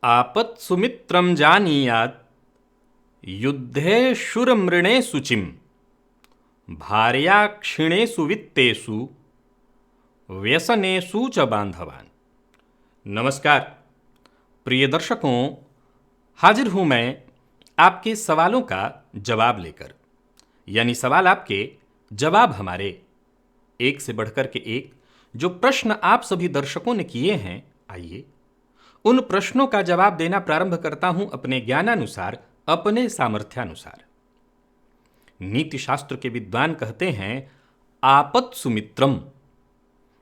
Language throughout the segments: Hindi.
आपत्सुमित्रं जानीयात् युद्धे शूरमृणे शुचिम भार्या क्षीणेषु वित्तेषु व्यसनेषु च बांधवान। नमस्कार प्रिय दर्शकों, हाजिर हूँ मैं आपके सवालों का जवाब लेकर। यानी सवाल आपके, जवाब हमारे, एक से बढ़कर के एक। जो प्रश्न आप सभी दर्शकों ने किए हैं, आइए उन प्रश्नों का जवाब देना प्रारंभ करता हूं अपने ज्ञानानुसार, अपने सामर्थ्यानुसार। नीति शास्त्र के विद्वान कहते हैं आपत्सु मित्रम।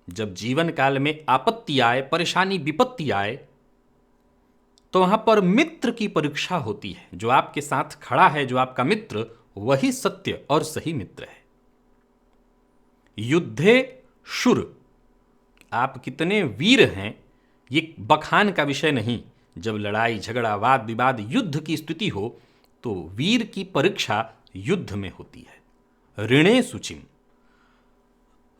जब जीवन काल में आपत्ति आए, परेशानी विपत्ति आए, तो वहां पर मित्र की परीक्षा होती है। जो आपके साथ खड़ा है, जो आपका मित्र, वही सत्य और सही मित्र है। युद्धे शूर, आप कितने वीर हैं, ये बखान का विषय नहीं। जब लड़ाई झगड़ा वाद विवाद युद्ध की स्थिति हो, तो वीर की परीक्षा युद्ध में होती है। ऋणे सुचिम,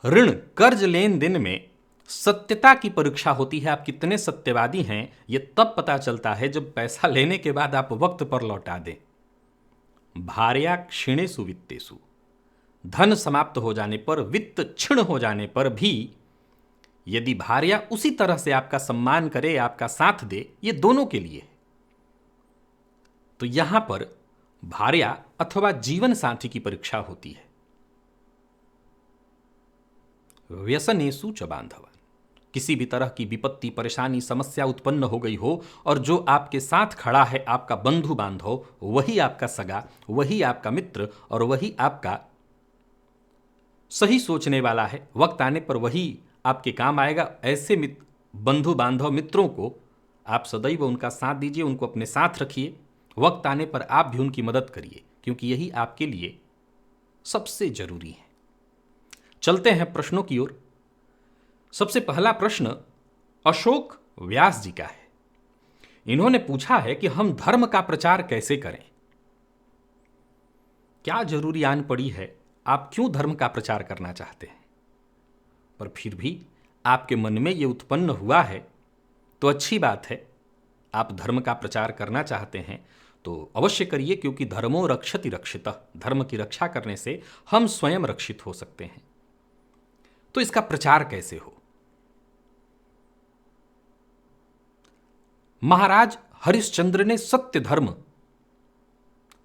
ऋण कर्ज लेन देन में सत्यता की परीक्षा होती है। आप कितने सत्यवादी हैं, यह तब पता चलता है जब पैसा लेने के बाद आप वक्त पर लौटा दें। भार्या क्षीणेषु वित्तेषु, धन समाप्त हो जाने पर, वित्त क्षीण हो जाने पर भी यदि भार्या उसी तरह से आपका सम्मान करे, आपका साथ दे, ये दोनों के लिए है। तो यहां पर भार्या अथवा जीवन साथी की परीक्षा होती है। व्यसनेषु च बांधवान, किसी भी तरह की विपत्ति, परेशानी, समस्या उत्पन्न हो गई हो और जो आपके साथ खड़ा है, आपका बंधु बांधव, वही आपका सगा, वही आपका मित्र और वही आपका सही सोचने वाला है। वक्त आने पर वही आपके काम आएगा। ऐसे बंधु बांधव मित्रों को आप सदैव उनका साथ दीजिए, उनको अपने साथ रखिए। वक्त आने पर आप भी उनकी मदद करिए, क्योंकि यही आपके लिए सबसे जरूरी है। चलते हैं प्रश्नों की ओर। सबसे पहला प्रश्न अशोक व्यास जी का है। इन्होंने पूछा है कि हम धर्म का प्रचार कैसे करें। क्या जरूरी आन पड़ी है, आप क्यों धर्म का प्रचार करना चाहते हैं, पर फिर भी आपके मन में यह उत्पन्न हुआ है तो अच्छी बात है। आप धर्म का प्रचार करना चाहते हैं तो अवश्य करिए, क्योंकि धर्मो रक्षति रक्षितः, धर्म की रक्षा करने से हम स्वयं रक्षित हो सकते हैं। तो इसका प्रचार कैसे हो? महाराज हरिश्चंद्र ने सत्य धर्म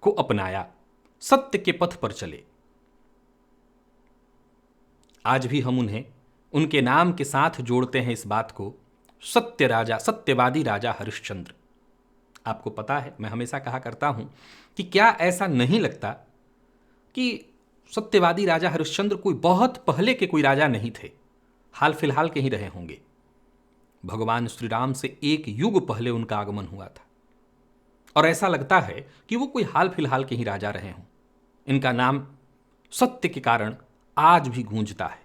को अपनाया, सत्य के पथ पर चले। आज भी हम उन्हें उनके नाम के साथ जोड़ते हैं इस बात को, सत्य राजा, सत्यवादी राजा हरिश्चंद्र। आपको पता है, मैं हमेशा कहा करता हूं कि क्या ऐसा नहीं लगता कि सत्यवादी राजा हरिश्चंद्र कोई बहुत पहले के कोई राजा नहीं थे, हाल फिलहाल के ही रहे होंगे। भगवान श्री राम से एक युग पहले उनका आगमन हुआ था, और ऐसा लगता है कि वो कोई हाल फिलहाल के ही राजा रहे हों। इनका नाम सत्य के कारण आज भी गूंजता है।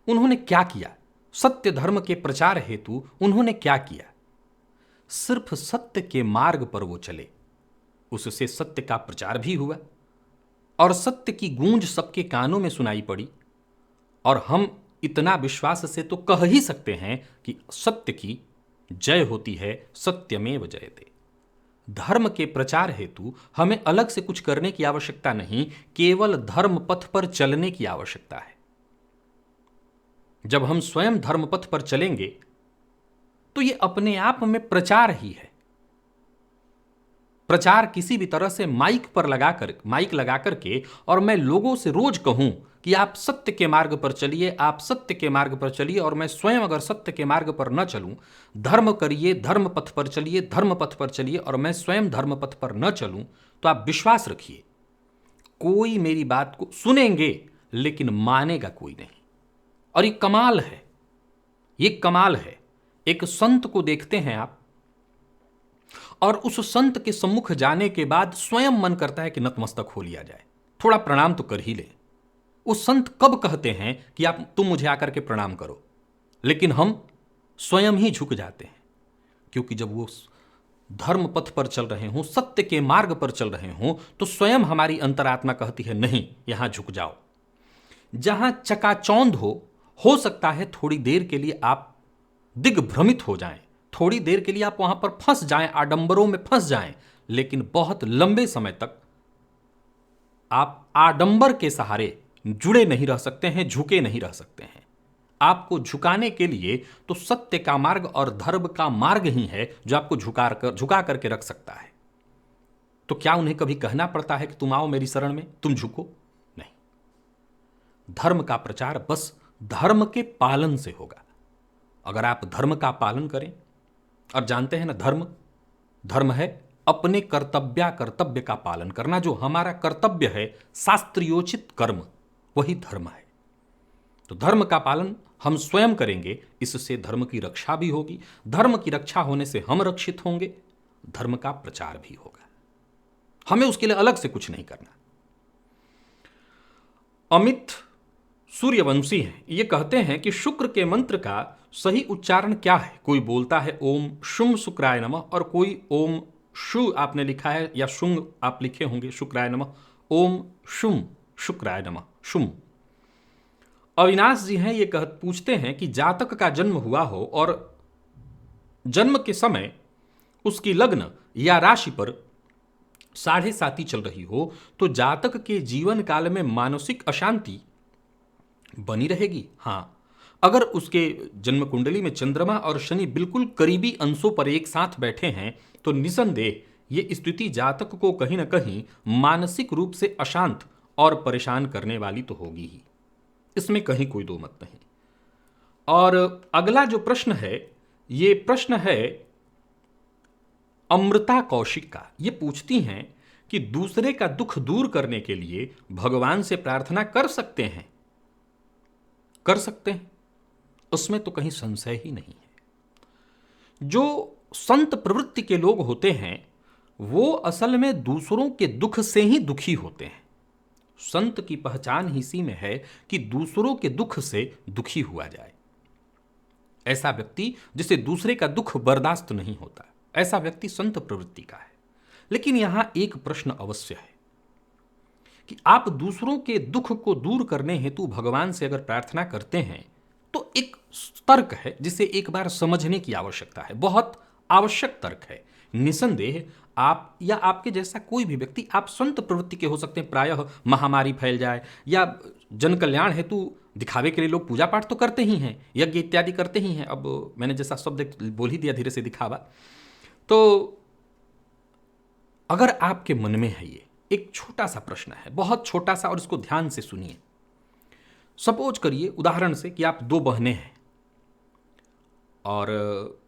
उन्होंने क्या किया? सत्य धर्म के प्रचार हेतु उन्होंने क्या किया? सिर्फ सत्य के मार्ग पर वो चले, उससे सत्य का प्रचार भी हुआ और सत्य की गूंज सबके कानों में सुनाई पड़ी। और हम इतना विश्वास से तो कह ही सकते हैं कि सत्य की जय होती है, सत्यमेव जयते। धर्म के प्रचार हेतु हमें अलग से कुछ करने की आवश्यकता नहीं, केवल धर्म पथ पर चलने की आवश्यकता है। जब हम स्वयं धर्म पथ पर चलेंगे तो यह अपने आप में प्रचार ही है। प्रचार किसी भी तरह से माइक लगा करके और मैं लोगों से रोज कहूं कि आप सत्य के मार्ग पर चलिए, आप सत्य के मार्ग पर चलिए, और मैं स्वयं अगर सत्य के मार्ग पर न चलूं, धर्म करिए, धर्म पथ पर चलिए, धर्म पथ पर चलिए, और मैं स्वयं धर्म पथ पर न चलूं, तो आप विश्वास रखिए कोई मेरी बात को सुनेंगे लेकिन मानेगा कोई नहीं। और ये कमाल है, ये कमाल है। एक संत को देखते हैं आप, और उस संत के सम्मुख जाने के बाद स्वयं मन करता है कि नतमस्तक हो लिया जाए, थोड़ा प्रणाम तो कर ही ले। उस संत कब कहते हैं कि तुम मुझे आकर के प्रणाम करो, लेकिन हम स्वयं ही झुक जाते हैं। क्योंकि जब वो धर्म पथ पर चल रहे हों, सत्य के मार्ग पर चल रहे हों, तो स्वयं हमारी अंतरात्मा कहती है नहीं, यहां झुक जाओ। जहां चकाचौंध हो सकता है थोड़ी देर के लिए आप दिग्भ्रमित हो जाएं, थोड़ी देर के लिए आप वहां पर फंस जाएं, आडंबरों में फंस जाएं, लेकिन बहुत लंबे समय तक आप आडंबर के सहारे जुड़े नहीं रह सकते हैं, झुके नहीं रह सकते हैं। आपको झुकाने के लिए तो सत्य का मार्ग और धर्म का मार्ग ही है जो आपको झुका करके रख सकता है। तो क्या उन्हें कभी कहना पड़ता है कि तुम आओ मेरी शरण में, तुम झुको? नहीं। धर्म का प्रचार बस धर्म के पालन से होगा। अगर आप धर्म का पालन करें, और जानते हैं ना, धर्म है अपने कर्तव्य का पालन करना। जो हमारा कर्तव्य है, शास्त्रोचित कर्म, वही धर्म है। तो धर्म का पालन हम स्वयं करेंगे, इससे धर्म की रक्षा भी होगी। धर्म की रक्षा होने से हम रक्षित होंगे, धर्म का प्रचार भी होगा। हमें उसके लिए अलग से कुछ नहीं करना। अमित सूर्यवंशी हैं, ये कहते हैं कि शुक्र के मंत्र का सही उच्चारण क्या है? कोई बोलता है ओम शुम शुक्राय नमः, और कोई ओम शु आपने लिखा है या शुंग आप लिखे होंगे, शुक्राय नमः। ओम शुम शुक्राय नमः, शुम। अविनाश जी हैं, ये पूछते हैं कि जातक का जन्म हुआ हो और जन्म के समय उसकी लग्न या राशि पर 7.5 चल रही हो, तो जातक के जीवन काल में मानसिक अशांति बनी रहेगी? हाँ, अगर उसके जन्म कुंडली में चंद्रमा और शनि बिल्कुल करीबी अंशों पर एक साथ बैठे हैं, तो निसंदेह ये स्थिति जातक को कहीं ना कहीं मानसिक रूप से अशांत और परेशान करने वाली तो होगी ही, इसमें कहीं कोई दो मत नहीं। और अगला जो प्रश्न है, ये प्रश्न है अमृता कौशिक का। ये पूछती हैं कि दूसरे का दुख दूर करने के लिए भगवान से प्रार्थना कर सकते हैं? कर सकते हैं, उसमें तो कहीं संशय ही नहीं है। जो संत प्रवृत्ति के लोग होते हैं वो असल में दूसरों के दुख से ही दुखी होते हैं। संत की पहचान ही इसी में है कि दूसरों के दुख से दुखी हुआ जाए। ऐसा व्यक्ति जिसे दूसरे का दुख बर्दाश्त नहीं होता, ऐसा व्यक्ति संत प्रवृत्ति का है। लेकिन यहां एक प्रश्न अवश्य है कि आप दूसरों के दुख को दूर करने हेतु भगवान से अगर प्रार्थना करते हैं तो एक तर्क है जिसे एक बार समझने की आवश्यकता है, बहुत आवश्यक तर्क है। निसंदेह आप या आपके जैसा कोई भी व्यक्ति, आप संत प्रवृत्ति के हो सकते हैं। प्रायः महामारी फैल जाए या जन कल्याण हेतु दिखावे के लिए लोग पूजा पाठ तो करते ही हैं, यज्ञ इत्यादि करते ही हैं। अब मैंने जैसा शब्द बोल ही दिया धीरे से, दिखावा। तो अगर आपके मन में है, ये एक छोटा सा प्रश्न है, बहुत छोटा सा, और इसको ध्यान से सुनिए। सपोज करिए उदाहरण से कि आप दो बहनें हैं और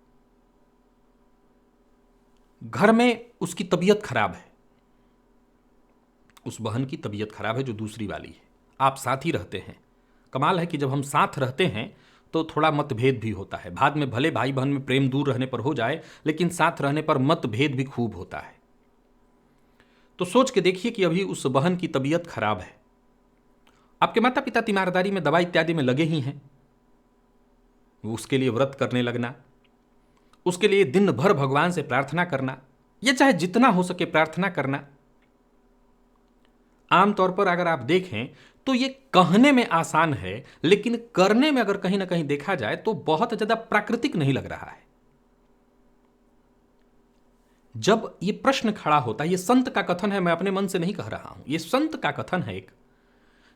घर में उसकी तबीयत खराब है, उस बहन की तबीयत खराब है जो दूसरी वाली है। आप साथ ही रहते हैं। कमाल है कि जब हम साथ रहते हैं तो थोड़ा मतभेद भी होता है। बाद में भले भाई बहन में प्रेम दूर रहने पर हो जाए, लेकिन साथ रहने पर मतभेद भी खूब होता है। तो सोच के देखिए कि अभी उस बहन की तबीयत खराब है, आपके माता पिता तीमारदारी में, दवाई इत्यादि में लगे ही हैं। वो उसके लिए व्रत करने लगना, उसके लिए दिन भर भगवान से प्रार्थना करना, या चाहे जितना हो सके प्रार्थना करना। आमतौर पर अगर आप देखें तो ये कहने में आसान है, लेकिन करने में अगर कहीं ना कहीं देखा जाए तो बहुत ज्यादा प्राकृतिक नहीं लग रहा है। जब ये प्रश्न खड़ा होता है, ये संत का कथन है, मैं अपने मन से नहीं कह रहा हूं, ये संत का कथन है एक,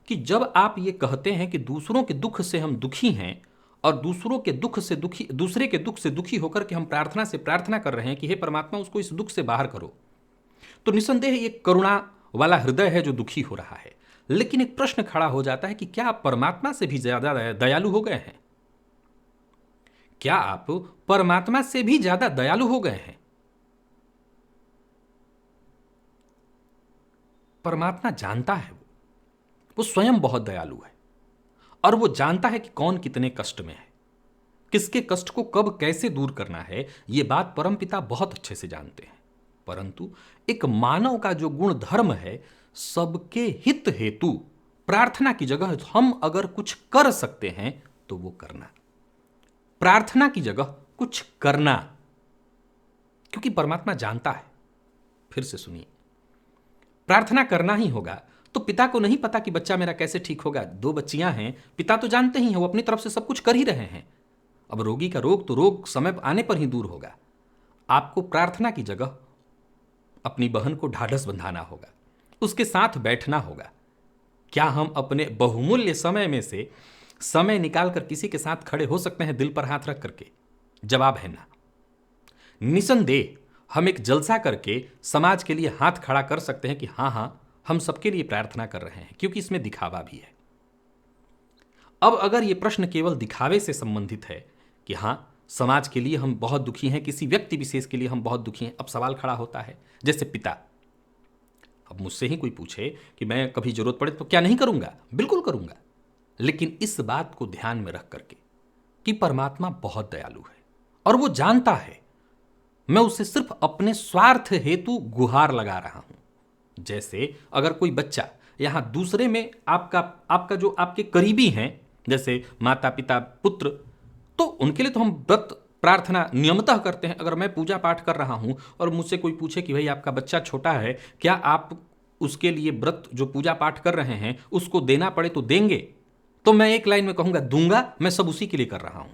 कि जब आप ये कहते हैं कि दूसरों के दुख से हम दुखी हैं और दूसरे के दुख से दुखी होकर के हम प्रार्थना से प्रार्थना कर रहे हैं कि हे परमात्मा उसको इस दुख से बाहर करो, तो निसंदेह ये करुणा वाला हृदय है जो दुखी हो रहा है। लेकिन एक प्रश्न खड़ा हो जाता है कि क्या आप परमात्मा से भी ज्यादा दयालु हो गए हैं? क्या आप परमात्मा से भी ज्यादा दयालु हो गए हैं? परमात्मा जानता है, वो स्वयं बहुत दयालु है और वो जानता है कि कौन कितने कष्ट में है, किसके कष्ट को कब कैसे दूर करना है। ये बात परमपिता बहुत अच्छे से जानते हैं। परंतु एक मानव का जो गुण धर्म है, सबके हित हेतु प्रार्थना की जगह हम अगर कुछ कर सकते हैं तो वो करना, प्रार्थना की जगह कुछ करना, क्योंकि परमात्मा जानता है। फिर से सुनिए, प्रार्थना करना ही होगा। तो पिता को नहीं पता कि बच्चा मेरा कैसे ठीक होगा, 2 बच्चियां हैं, पिता तो जानते ही हैं, वो अपनी तरफ से सब कुछ कर ही रहे हैं। अब रोगी का रोग तो रोग समय आने पर ही दूर होगा। आपको प्रार्थना की जगह अपनी बहन को ढाढ़स बंधाना होगा, उसके साथ बैठना होगा। क्या हम अपने बहुमूल्य समय में से समय निकालकर किसी के साथ खड़े हो सकते हैं दिल पर हाथ रख करके? जवाब है ना। निसंदेह हम एक जलसा करके समाज के लिए हाथ खड़ा कर सकते हैं कि हाँ हाँ हम सबके लिए प्रार्थना कर रहे हैं, क्योंकि इसमें दिखावा भी है। अब अगर यह प्रश्न केवल दिखावे से संबंधित है कि हाँ समाज के लिए हम बहुत दुखी हैं, किसी व्यक्ति विशेष के लिए हम बहुत दुखी हैं, अब सवाल खड़ा होता है जैसे पिता। अब मुझसे ही कोई पूछे कि मैं कभी जरूरत पड़े तो क्या नहीं करूंगा? बिल्कुल करूंगा, लेकिन इस बात को ध्यान में रख करके कि परमात्मा बहुत दयालु है और वो जानता है मैं उसे सिर्फ अपने स्वार्थ हेतु गुहार लगा रहा हूं। जैसे अगर कोई बच्चा यहां दूसरे में आपका जो आपके करीबी हैं, जैसे माता पिता पुत्र, तो उनके लिए तो हम व्रत प्रार्थना नियमतः करते हैं। अगर मैं पूजा पाठ कर रहा हूं और मुझसे कोई पूछे कि भाई आपका बच्चा छोटा है, क्या आप उसके लिए व्रत जो पूजा पाठ कर रहे हैं उसको देना पड़े तो देंगे? तो मैं एक लाइन में कहूंगा दूंगा, मैं सब उसी के लिए कर रहा हूं,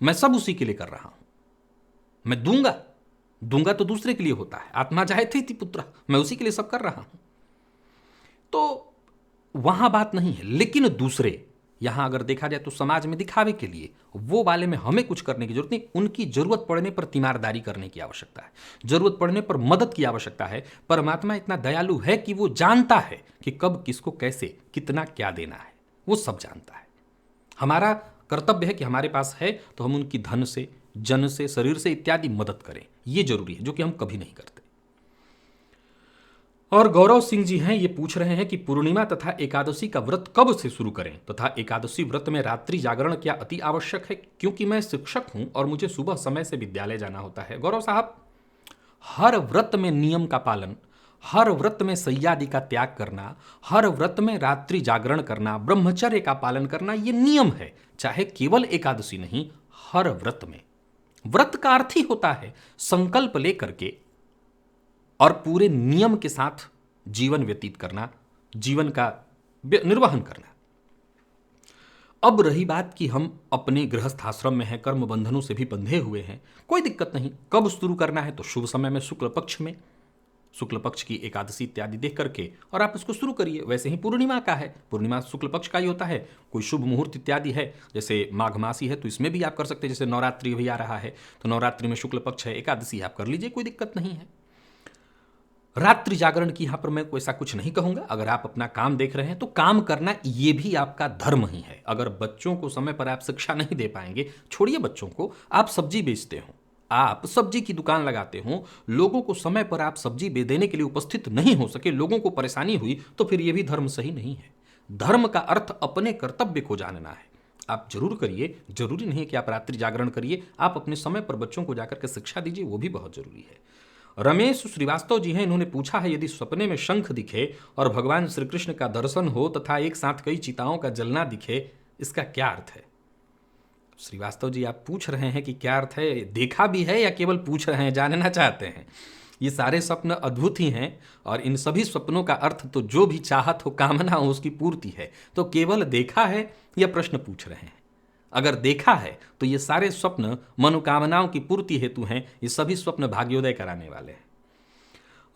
मैं सब उसी के लिए कर रहा हूं। मैं दूंगा, दूंगा तो दूसरे के लिए होता है, आत्मा जायते थी पुत्र, मैं उसी के लिए सब कर रहा हूं। तो वहां बात नहीं है। लेकिन दूसरे यहां अगर देखा जाए तो समाज में दिखावे के लिए वो वाले में हमें कुछ करने की जरूरत नहीं, उनकी जरूरत पड़ने पर तीमारदारी करने की आवश्यकता है, जरूरत पड़ने पर मदद की आवश्यकता है। परमात्मा इतना दयालु है कि वो जानता है कि कब किसको कैसे कितना क्या देना है, वो सब जानता है। हमारा कर्तव्य है कि हमारे पास है तो हम उनकी धन से, जन से, शरीर से इत्यादि मदद करें, ये जरूरी है, जो कि हम कभी नहीं करते। और गौरव सिंह जी हैं, ये पूछ रहे हैं कि पूर्णिमा तथा एकादशी का व्रत कब से शुरू करें तथा एकादशी व्रत में रात्रि जागरण क्या अति आवश्यक है, क्योंकि मैं शिक्षक हूं और मुझे सुबह समय से विद्यालय जाना होता है। गौरव साहब, हर व्रत में नियम का पालन, हर व्रत में सैयादि का त्याग करना, हर व्रत में रात्रि जागरण करना, ब्रह्मचर्य का पालन करना, यह नियम है। चाहे केवल एकादशी नहीं, हर व्रत में। व्रत का अर्थ ही होता है संकल्प लेकर के और पूरे नियम के साथ जीवन व्यतीत करना, जीवन का निर्वहन करना। अब रही बात कि हम अपने गृहस्थ आश्रम में हैं, कर्म बंधनों से भी बंधे हुए हैं, कोई दिक्कत नहीं। कब शुरू करना है तो शुभ समय में, शुक्ल पक्ष में, शुक्ल पक्ष की एकादशी इत्यादि देख करके और आप इसको शुरू करिए। वैसे ही पूर्णिमा का है, पूर्णिमा शुक्ल पक्ष का ही होता है। कोई शुभ मुहूर्त इत्यादि है, जैसे माघ मासी है तो इसमें भी आप कर सकते हैं। जैसे नवरात्रि भी आ रहा है तो नवरात्रि में शुक्ल पक्ष है, एकादशी आप कर लीजिए, कोई दिक्कत नहीं है। रात्रि जागरण की यहां पर मैं ऐसा कुछ नहीं कहूंगा। अगर आप अपना काम देख रहे हैं तो काम करना ये भी आपका धर्म ही है। अगर बच्चों को समय पर आप शिक्षा नहीं दे पाएंगे, छोड़िए बच्चों को, आप सब्जी बेचते हो, आप सब्जी की दुकान लगाते हो, लोगों को समय पर आप सब्जी देने के लिए उपस्थित नहीं हो सके, लोगों को परेशानी हुई, तो फिर यह भी धर्म सही नहीं है। धर्म का अर्थ अपने कर्तव्य को जानना है। आप जरूर करिए, जरूरी नहीं है कि आप रात्रि जागरण करिए, आप अपने समय पर बच्चों को जाकर के शिक्षा दीजिए, वो भी बहुत जरूरी है। रमेश श्रीवास्तव जी हैं, इन्होंने पूछा है यदि सपने में शंख दिखे और भगवान श्री कृष्ण का दर्शन हो तथा एक साथ कई चिताओं का जलना दिखे, इसका क्या अर्थ है? श्रीवास्तव जी, आप पूछ रहे हैं कि क्या अर्थ है, देखा भी है या केवल पूछ रहे हैं, जानना चाहते हैं? ये सारे स्वप्न अद्भुत ही हैं और इन सभी स्वप्नों का अर्थ तो जो भी चाहत हो, कामना हो, उसकी पूर्ति है। तो केवल देखा है या प्रश्न पूछ रहे हैं? अगर देखा है तो ये सारे स्वप्न मनोकामनाओं की पूर्ति हेतु हैं, ये सभी स्वप्न भाग्योदय कराने वाले हैं।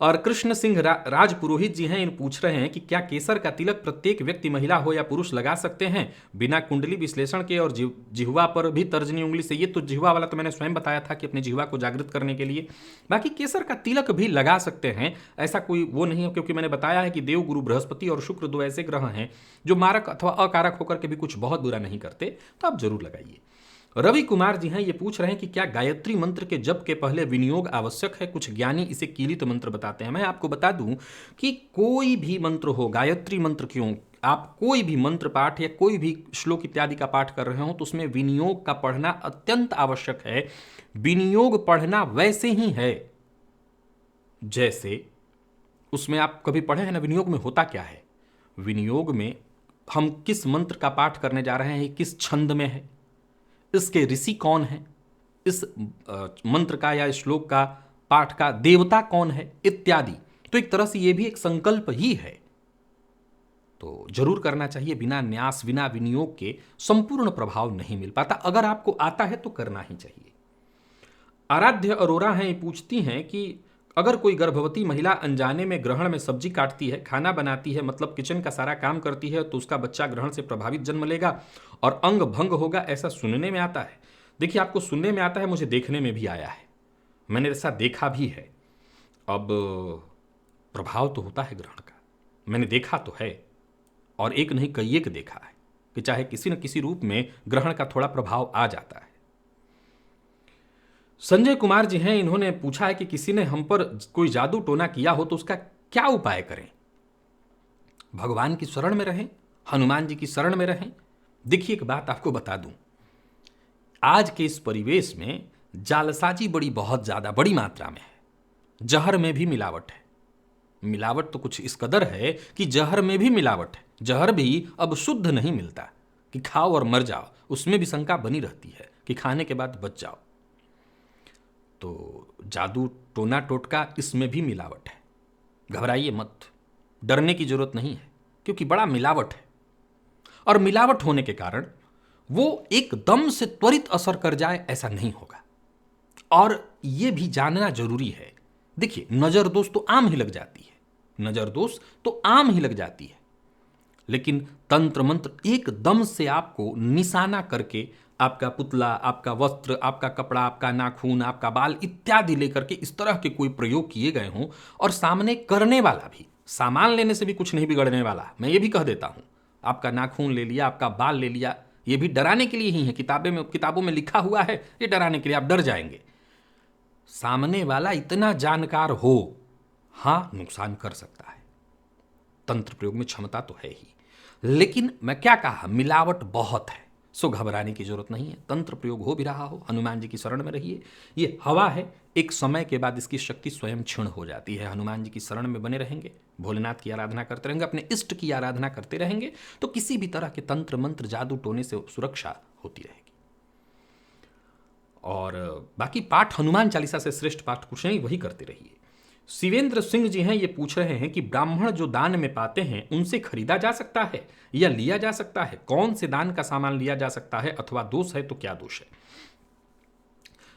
और कृष्ण सिंह राज पुरोहित जी हैं, इन पूछ रहे हैं कि क्या केसर का तिलक प्रत्येक व्यक्ति, महिला हो या पुरुष, लगा सकते हैं बिना कुंडली विश्लेषण के और जिह्वा पर भी तर्जनी उंगली से? ये तो जिह्वा वाला तो मैंने स्वयं बताया था कि अपने जिह्वा को जागृत करने के लिए। बाकी केसर का तिलक भी लगा सकते हैं, ऐसा कोई वो नहीं है, क्योंकि मैंने बताया है कि देव गुरु बृहस्पति और शुक्र दो ऐसे ग्रह हैं जो मारक अथवा अकारक होकर के भी कुछ बहुत बुरा नहीं करते, तो आप जरूर लगाइए। रवि कुमार जी हैं, ये पूछ रहे हैं कि क्या गायत्री मंत्र के जप के पहले विनियोग आवश्यक है? कुछ ज्ञानी इसे कीलित मंत्र बताते हैं। मैं आपको बता दूं कि कोई भी मंत्र हो, गायत्री मंत्र क्यों, आप कोई भी मंत्र पाठ या कोई भी श्लोक इत्यादि का पाठ कर रहे हो तो उसमें विनियोग का पढ़ना अत्यंत आवश्यक है। विनियोग पढ़ना वैसे ही है जैसे उसमें आप कभी पढ़े हैं ना, विनियोग में होता क्या है? विनियोग में हम किस मंत्र का पाठ करने जा रहे हैं, किस छंद में है, इसके ऋषि कौन है, इस मंत्र का या श्लोक का पाठ का देवता कौन है, इत्यादि। तो एक तरह से यह भी एक संकल्प ही है। तो जरूर करना चाहिए। बिना न्यास, बिना विनियोग के संपूर्ण प्रभाव नहीं मिल पाता। अगर आपको आता है तो करना ही चाहिए। आराध्य अरोरा हैं, ये पूछती हैं कि अगर कोई गर्भवती महिला अनजाने में ग्रहण में सब्जी काटती है, खाना बनाती है, मतलब किचन का सारा काम करती है, तो उसका बच्चा ग्रहण से प्रभावित जन्म लेगा और अंग भंग होगा, ऐसा सुनने में आता है। देखिए, आपको सुनने में आता है, मुझे देखने में भी आया है, मैंने ऐसा देखा भी है। अब प्रभाव तो होता है ग्रहण का, मैंने देखा तो है, और एक नहीं कई एक देखा है कि चाहे किसी न किसी रूप में ग्रहण का थोड़ा प्रभाव आ जाता है। संजय कुमार जी हैं, इन्होंने पूछा है कि किसी ने हम पर कोई जादू टोना किया हो तो उसका क्या उपाय करें। भगवान की शरण में रहें, हनुमान जी की शरण में रहें। देखिए, एक बात आपको बता दूं, आज के इस परिवेश में जालसाजी बहुत ज्यादा बड़ी मात्रा में है। जहर में भी मिलावट है। मिलावट तो कुछ इस कदर है कि जहर में भी मिलावट है। जहर भी अब शुद्ध नहीं मिलता कि खाओ और मर जाओ, उसमें भी शंका बनी रहती है कि खाने के बाद बच जाओ। तो जादू टोना टोटका इसमें भी मिलावट है। घबराइए मत, डरने की जरूरत नहीं है, क्योंकि बड़ा मिलावट है। और मिलावट होने के कारण वो एकदम से त्वरित असर कर जाए ऐसा नहीं होगा। और ये भी जानना जरूरी है। देखिए, नजर दोष तो आम ही लग जाती है, नजर दोष तो आम ही लग जाती है, लेकिन तंत्र मंत्र एकदम से आपको निशाना करके आपका पुतला, आपका वस्त्र, आपका कपड़ा, आपका नाखून, आपका बाल इत्यादि लेकर के इस तरह के कोई प्रयोग किए गए हों, और सामने करने वाला भी, सामान लेने से भी कुछ नहीं बिगड़ने वाला, मैं ये भी कह देता हूं। आपका नाखून ले लिया, आपका बाल ले लिया, ये भी डराने के लिए ही है। किताबों में लिखा हुआ है, ये डराने के लिए, आप डर जाएंगे। सामने वाला इतना जानकार हो, हां, नुकसान कर सकता है। तंत्र प्रयोग में क्षमता तो है ही, लेकिन मैं क्या कहा, मिलावट बहुत है, सो घबराने की जरूरत नहीं है। तंत्र प्रयोग हो भी रहा हो, हनुमान जी की शरण में रहिए। ये हवा है, एक समय के बाद इसकी शक्ति स्वयं क्षीण हो जाती है। हनुमान जी की शरण में बने रहेंगे, भोलेनाथ की आराधना करते रहेंगे, अपने इष्ट की आराधना करते रहेंगे, तो किसी भी तरह के तंत्र मंत्र, जादू टोने से सुरक्षा होती रहेगी। और बाकी पाठ, हनुमान चालीसा से श्रेष्ठ पाठ कुछ नहीं, वही करते रहिए। शिवेंद्र सिंह जी हैं, ये पूछ रहे हैं कि ब्राह्मण जो दान में पाते हैं उनसे खरीदा जा सकता है या लिया जा सकता है? कौन से दान का सामान लिया जा सकता है, अथवा दोष है तो क्या दोष है?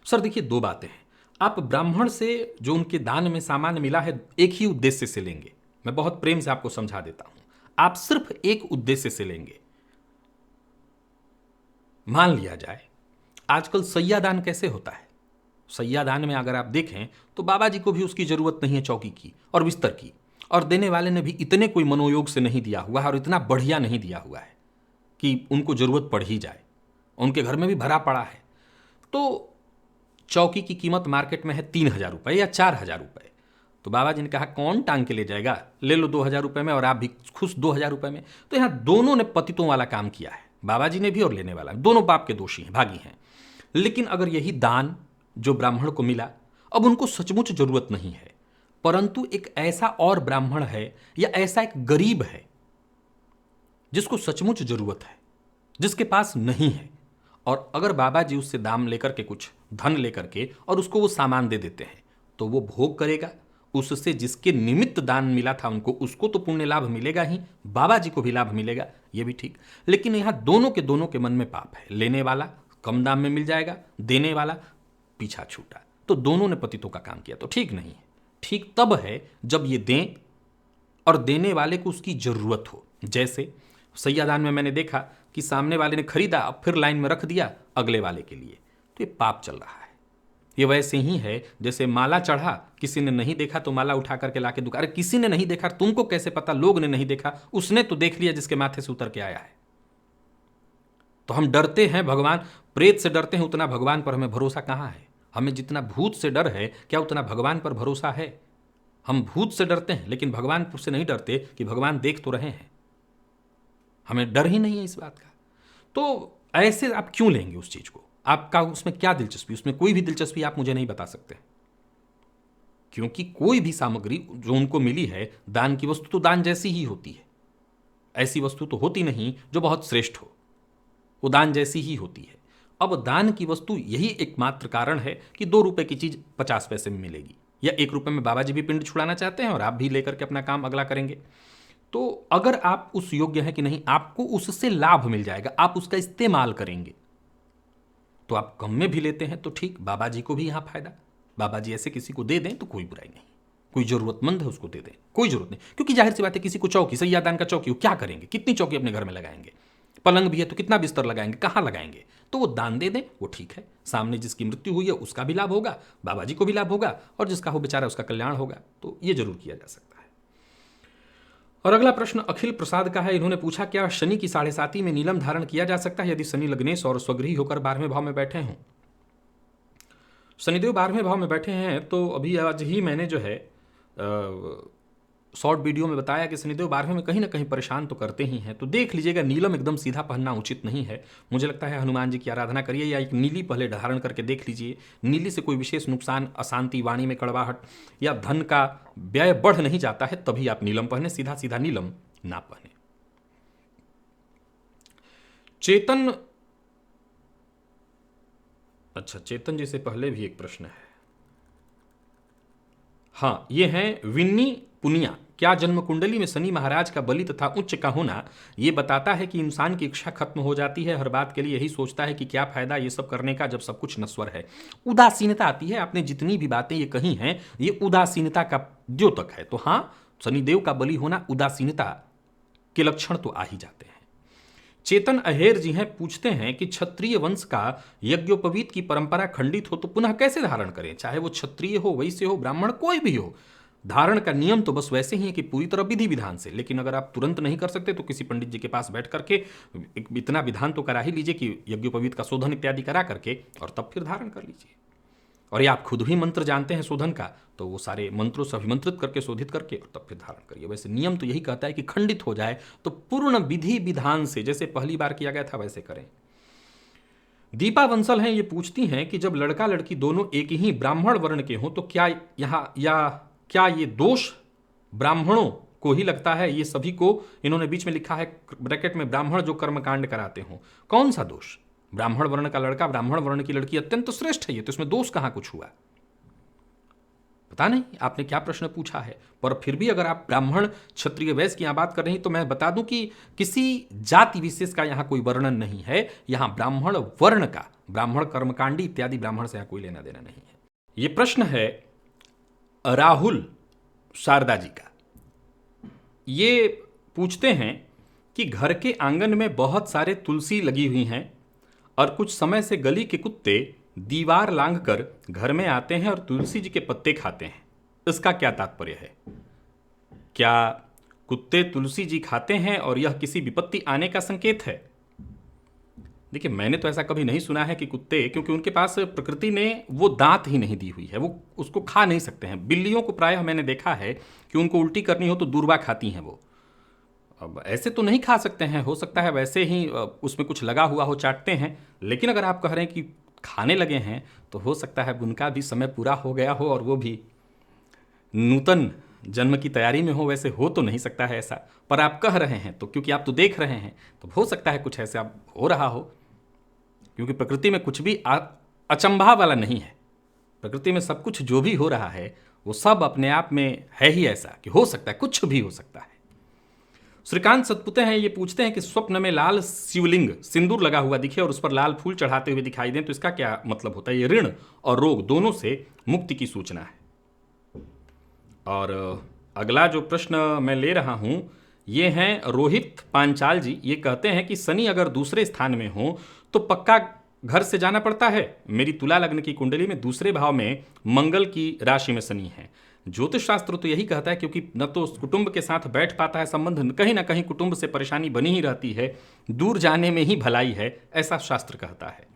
सर देखिए, दो बातें हैं। आप ब्राह्मण से जो उनके दान में सामान मिला है, एक ही उद्देश्य से लेंगे। मैं बहुत प्रेम से आपको समझा देता हूं, आप सिर्फ एक उद्देश्य से लेंगे। मान लिया जाए, आजकल सैयादान कैसे होता है, सैयादान में अगर आप देखें तो बाबा जी को भी उसकी जरूरत नहीं है, चौकी की और बिस्तर की, और देने वाले ने भी इतने कोई मनोयोग से नहीं दिया हुआ है और इतना बढ़िया नहीं दिया हुआ है कि उनको जरूरत पड़ ही जाए। उनके घर में भी भरा पड़ा है। तो चौकी की कीमत मार्केट में है 3,000 रुपये या 4,000 रुपये। तो बाबा जी ने कहा, कौन टांग के ले जाएगा, ले लो 2,000 रुपये में, और आप भी खुश 2,000 रुपये में। तो यहाँ दोनों ने पतितों वाला काम किया है, बाबा जी ने भी और लेने वाला, दोनों बाप के दोषी हैं, भागी हैं। लेकिन अगर यही दान जो ब्राह्मण को मिला, अब उनको सचमुच जरूरत नहीं है, परंतु एक ऐसा और ब्राह्मण है या ऐसा एक गरीब है जिसको सचमुच जरूरत है, जिसके पास नहीं है, और अगर बाबा जी उससे दाम लेकर के, कुछ धन लेकर के, और उसको वो सामान दे देते हैं, तो वो भोग करेगा। उससे जिसके निमित्त दान मिला था उनको, उसको तो पुण्य लाभ मिलेगा ही, बाबा जी को भी लाभ मिलेगा, ये भी ठीक। लेकिन यहां दोनों के मन में पाप है। लेने वाला कम दाम में मिल जाएगा, देने वाला पीछा छूटा, तो दोनों ने पतितों का काम किया, तो ठीक नहीं है। ठीक तब है जब ये दें और देने वाले को उसकी जरूरत हो। जैसे सैयादान में मैंने देखा कि सामने वाले ने खरीदा, अब फिर लाइन में रख दिया अगले वाले के लिए, तो ये पाप चल रहा है। ये वैसे ही है जैसे माला चढ़ा, किसी ने नहीं देखा तो माला उठा करके लाके दुकान, अरे किसी ने नहीं देखा, तुमको कैसे पता, लोग ने नहीं देखा, उसने तो देख लिया जिसके माथे से उतर के आया है। तो हम डरते हैं, भगवान प्रेत से डरते हैं, उतना भगवान पर हमें भरोसा कहाँ है। हमें जितना भूत से डर है, क्या उतना भगवान पर भरोसा है? हम भूत से डरते हैं लेकिन भगवान से नहीं डरते कि भगवान देख तो रहे हैं। हमें डर ही नहीं है इस बात का। तो ऐसे आप क्यों लेंगे उस चीज को? आपका उसमें क्या दिलचस्पी? उसमें कोई भी दिलचस्पी आप मुझे नहीं बता सकते, क्योंकि कोई भी सामग्री जो उनको मिली है, दान की वस्तु तो दान जैसी ही होती है। ऐसी वस्तु तो होती नहीं जो बहुत श्रेष्ठ हो, वो दान जैसी ही होती है। अब दान की वस्तु यही एकमात्र कारण है कि 2 रुपए की चीज 50 पैसे में मिलेगी, या 1 रुपए में बाबा जी भी पिंड छुड़ाना चाहते हैं और आप भी लेकर के अपना काम अगला करेंगे। तो अगर आप उस योग्य हैं कि नहीं, आपको उससे लाभ मिल जाएगा, आप उसका इस्तेमाल करेंगे, तो आप कम में भी लेते हैं तो ठीक, बाबा जी को भी यहां फायदा। बाबा जी ऐसे किसी को दे दें तो कोई बुराई नहीं, कोई जरूरतमंद है उसको दे दें, कोई जरूरत नहीं। क्योंकि जाहिर सी बात है, किसी को चौकी, सैयादान का चौकी, क्या करेंगे, कितनी चौकी अपने घर में लगाएंगे, पलंग भी है तो कितना बिस्तर लगाएंगे, कहां लगाएंगे, तो वो दान दे दें, वो ठीक है। सामने जिसकी मृत्यु हुई है उसका भी लाभ होगा, बाबा जी को भी लाभ होगा, और जिसका हो बेचारा उसका कल्याण होगा। तो ये जरूर किया जा सकता है। और अगला प्रश्न अखिल प्रसाद का है। इन्होंने पूछा, क्या शनि की 7.5 में नीलम धारण किया जा सकता है यदि शनि लग्नेश और स्वगृही होकर 12वें भाव में बैठे हों? शनिदेव 12वें भाव में बैठे हैं तो अभी आज ही मैंने जो है शॉर्ट वीडियो में बताया कि शनिदेव 12वें में कहीं ना कहीं परेशान तो करते ही हैं। तो देख लीजिएगा, नीलम एकदम सीधा पहनना उचित नहीं है। मुझे लगता है हनुमान जी की आराधना करिए, या एक नीली पहले धारण करके देख लीजिए। नीली से कोई विशेष नुकसान, अशांति, वाणी में कड़वाहट या धन का व्यय बढ़ नहीं जाता है, तभी आप नीलम पहने, सीधा सीधा नीलम ना पहने। चेतन, अच्छा, चेतन जी से पहले भी एक प्रश्न है। हाँ, ये है विन्नी पुनिया। क्या जन्म कुंडली में शनि महाराज का बलि तथा उच्च का होना ये बताता है कि इंसान की इच्छा खत्म हो जाती है, हर बात के लिए यही सोचता है कि क्या फायदा ये सब करने का जब सब कुछ नश्वर है। उदासीनता आती है। आपने जितनी भी बातें ये कही हैं, ये उदासीनता का द्योतक है। तो हाँ, शनिदेव का बलि होना उदासीनता के लक्षण तो आ ही जाते हैं। चेतन अहेर जी हैं, पूछते हैं कि क्षत्रिय वंश का यज्ञोपवीत की परंपरा खंडित हो तो पुनः कैसे धारण करें? चाहे वो क्षत्रिय हो, वैश्य हो, ब्राह्मण, कोई भी हो, धारण का नियम तो बस वैसे ही है कि पूरी तरह विधि विधान से। लेकिन अगर आप तुरंत नहीं कर सकते तो किसी पंडित जी के पास बैठ करके इतना विधान तो करा ही लीजिए कि यज्ञोपवीत का शोधन इत्यादि करा करके, और तब फिर धारण कर लीजिए। और ये आप खुद भी मंत्र जानते हैं शोधन का, तो वो सारे मंत्रों से अभिमंत्रित करके शोधित करके और तब फिर धारण करिए। वैसे नियम तो यही कहता है कि खंडित हो जाए तो पूर्ण विधि विधान से, जैसे पहली बार किया गया था वैसे करें। दीपा बंसल हैं, ये पूछती हैं कि जब लड़का लड़की दोनों एक ही ब्राह्मण वर्ण के हों तो क्या ये दोष ब्राह्मणों को ही लगता है? ये सभी को, इन्होंने बीच में लिखा है ब्रैकेट में, ब्राह्मण जो कर्मकांड कराते हों। कौन सा दोष? ब्राह्मण वर्ण का लड़का, ब्राह्मण वर्ण की लड़की अत्यंत श्रेष्ठ है, ये तो इसमें दोष कहां कुछ हुआ? पता नहीं आपने क्या प्रश्न पूछा है, पर फिर भी अगर आप ब्राह्मण, क्षत्रिय, वैश्य की यहां बात कर रही हैं तो मैं बता दूं कि किसी जाति विशेष का यहां कोई वर्णन नहीं है। यहां ब्राह्मण वर्ण का, ब्राह्मण कर्मकांडी इत्यादि ब्राह्मण से यहां कोई लेना देना नहीं है। यह प्रश्न है राहुल शारदा जी का। ये पूछते हैं कि घर के आंगन में बहुत सारे तुलसी लगी हुई हैं और कुछ समय से गली के कुत्ते दीवार लांघकर घर में आते हैं और तुलसी जी के पत्ते खाते हैं, इसका क्या तात्पर्य है? क्या कुत्ते तुलसी जी खाते हैं और यह किसी विपत्ति आने का संकेत है? देखिए, मैंने तो ऐसा कभी नहीं सुना है कि कुत्ते, क्योंकि उनके पास प्रकृति ने वो दांत ही नहीं दी हुई है, वो उसको खा नहीं सकते हैं। बिल्लियों को प्रायः मैंने देखा है कि उनको उल्टी करनी हो तो दूर्वा खाती हैं वो। अब ऐसे तो नहीं खा सकते हैं, हो सकता है वैसे ही उसमें कुछ लगा हुआ हो, चाटते हैं। लेकिन अगर आप कह रहे हैं कि खाने लगे हैं तो हो सकता है उनका भी समय पूरा हो गया हो और वो भी नूतन जन्म की तैयारी में हो। वैसे हो तो नहीं सकता है ऐसा, पर आप कह रहे हैं तो क्योंकि आप तो देख रहे हैं तो हो सकता है कुछ ऐसा हो रहा हो, क्योंकि प्रकृति में कुछ भी अचंभा वाला नहीं है। प्रकृति में सब कुछ जो भी हो रहा है वो सब अपने आप में है ही ऐसा कि हो सकता है, कुछ भी हो सकता है। श्रीकांत सतपुते हैं, ये पूछते हैं कि स्वप्न में लाल शिवलिंग सिंदूर लगा हुआ दिखे और उस पर लाल फूल चढ़ाते हुए दिखाई दें तो इसका क्या मतलब होता है? ये ऋण और रोग दोनों से मुक्ति की सूचना है। और अगला जो प्रश्न मैं ले रहा हूं ये हैं रोहित पांचाल जी। ये कहते हैं कि शनि अगर दूसरे स्थान में हो तो पक्का घर से जाना पड़ता है। मेरी तुला लग्न की कुंडली में दूसरे भाव में मंगल की राशि में शनि है। ज्योतिष शास्त्र तो यही कहता है, क्योंकि न तो कुटुंब के साथ बैठ पाता है संबंध, कहीं ना कहीं कुटुंब से परेशानी बनी ही रहती है, दूर जाने में ही भलाई है, ऐसा शास्त्र कहता है।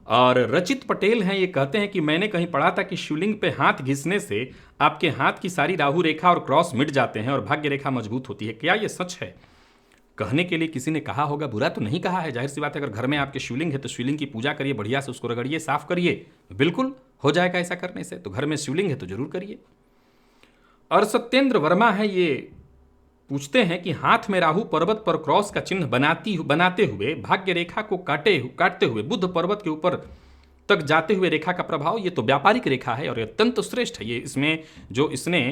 और रचित पटेल हैं, ये कहते हैं कि मैंने कहीं पढ़ा था कि शिवलिंग पे हाथ घिसने से आपके हाथ की सारी राहु रेखा और क्रॉस मिट जाते हैं और भाग्य रेखा मजबूत होती है। क्या ये सच है? कहने के लिए किसी ने कहा होगा, बुरा तो नहीं कहा है। जाहिर सी बात है, अगर घर में आपके शिवलिंग है तो शिवलिंग की पूजा करिए, बढ़िया से उसको रगड़िए, साफ करिए, बिल्कुल हो जाएगा ऐसा करने से। तो घर में शिवलिंग है तो जरूर करिए। और सत्येंद्र वर्मा है, ये पूछते हैं कि हाथ में राहु पर्वत पर क्रॉस का चिन्ह बनाते हुए भाग्य रेखा को काटते हुए बुध पर्वत के ऊपर तक जाते हुए रेखा का प्रभाव, ये तो व्यापारिक रेखा है और ये अत्यंत श्रेष्ठ है। ये इसमें जो इसने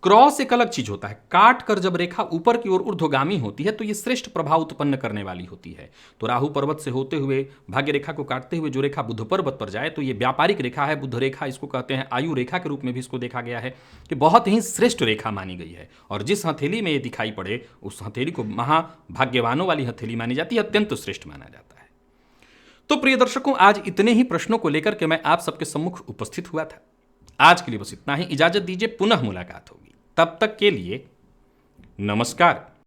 क्रॉस एक अलग चीज होता है। काट कर जब रेखा ऊपर की ओर ऊर्ध्वगामी होती है तो ये श्रेष्ठ प्रभाव उत्पन्न करने वाली होती है। तो राहु पर्वत से होते हुए भाग्य रेखा को काटते हुए जो रेखा बुध पर्वत पर जाए तो ये व्यापारिक रेखा है। बुध रेखा इसको कहते हैं, आयु रेखा के रूप में भी इसको देखा गया है कि बहुत ही श्रेष्ठ रेखा मानी गई है। और जिस हथेली में ये दिखाई पड़े उस हथेली को महाभाग्यवानों वाली हथेली मानी जाती है, अत्यंत श्रेष्ठ माना जाता है। तो प्रिय दर्शकों, आज इतने ही प्रश्नों को लेकर के मैं आप सबके सम्मुख उपस्थित हुआ था। आज के लिए बस इतना ही। इजाजत दीजिए, पुनः मुलाकात होगी। तब तक के लिए नमस्कार।